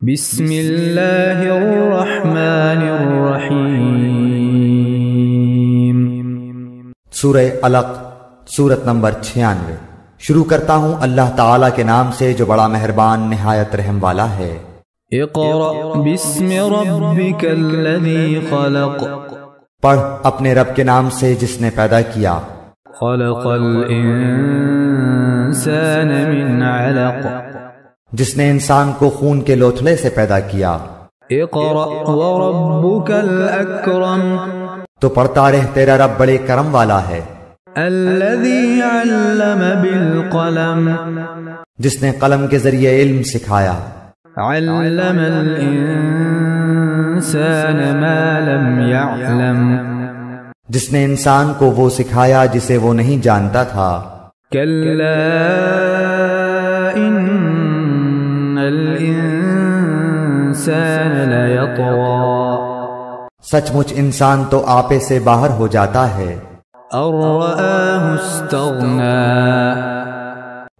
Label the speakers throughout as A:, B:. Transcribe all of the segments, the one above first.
A: بسم اللہ الرحمن الرحیم۔
B: سورہ علق، سورت نمبر 96۔ شروع کرتا ہوں اللہ تعالیٰ کے نام سے جو بڑا مہربان نہایت رحم والا ہے۔
A: اقرأ بسم ربک الذی خلق،
B: پڑھ اپنے رب کے نام سے جس نے پیدا کیا۔
A: خلق الانسان من علق،
B: جس نے انسان کو خون کے لوتھڑے سے پیدا کیا۔
A: اقرأ وربک الاکرم،
B: تو پڑھتا رہ تیرا رب بڑے کرم والا ہے۔
A: الذی علم بالقلم،
B: جس نے قلم کے ذریعے علم سکھایا۔
A: علم الانسان ما لم يعلم،
B: جس نے انسان کو وہ سکھایا جسے وہ نہیں جانتا تھا۔
A: کلا ان الانسان لیطغی،
B: سچ مچ انسان تو آپے سے باہر ہو جاتا ہے۔
A: ان رآہ استغنی،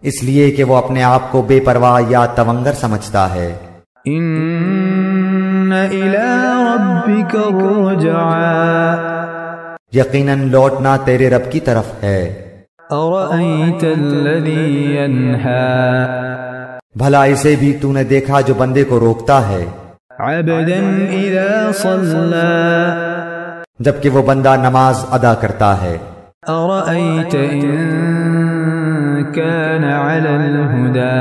B: اس لیے کہ وہ اپنے آپ کو بے پرواہ یا تونگر سمجھتا ہے۔
A: ان الی ربک الرجعی،
B: یقیناً لوٹنا تیرے رب کی طرف ہے۔
A: ارأیت الذی ینہی،
B: بھلا اسے بھی تو نے دیکھا جو بندے کو روکتا ہے۔
A: عبدا اذا صلی،
B: جبکہ وہ بندہ نماز ادا کرتا ہے۔
A: ارأیت ان کان علی الہدی،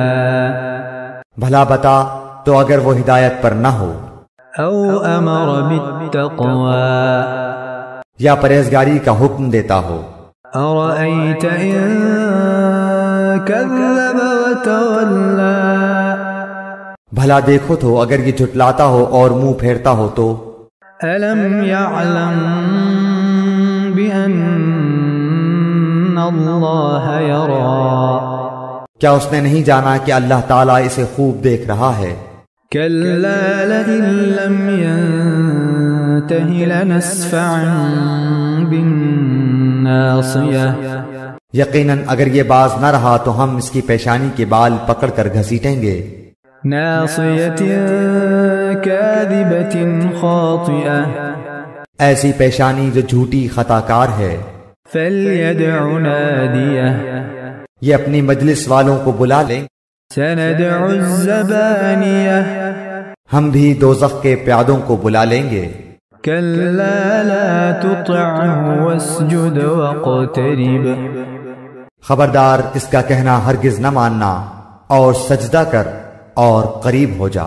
B: بھلا بتا تو اگر وہ ہدایت پر نہ ہو۔
A: او امر بالتقوی،
B: یا پرہیزگاری کا حکم دیتا ہو۔
A: ارأیت ان کذب وتولی،
B: بھلا دیکھو تو اگر یہ جھٹلاتا ہو اور منہ پھیرتا ہو تو۔
A: الم یعلم بان اللہ یری،
B: کیا اس نے نہیں جانا کہ اللہ تعالیٰ اسے خوب دیکھ رہا ہے۔
A: کلا لئن لم ینتہ لنسفعا بالناصیہ،
B: یقیناً اگر یہ باز نہ رہا تو ہم اس کی پیشانی کے بال پکڑ کر گھسیٹیں گے۔
A: ناصیۃ کاذبۃ خاطئہ،
B: ایسی پیشانی جو جھوٹی خطا کار ہے۔
A: فلیدع نادیہ،
B: یہ اپنی مجلس والوں کو بلا لیں۔
A: سندع الزبانیہ،
B: ہم بھی دوزخ کے پیادوں کو بلا لیں گے۔
A: کلا لا تطعہ واسجد واقترب،
B: خبردار اس کا کہنا ہرگز نہ ماننا، اور سجدہ کر اور قریب ہو جا۔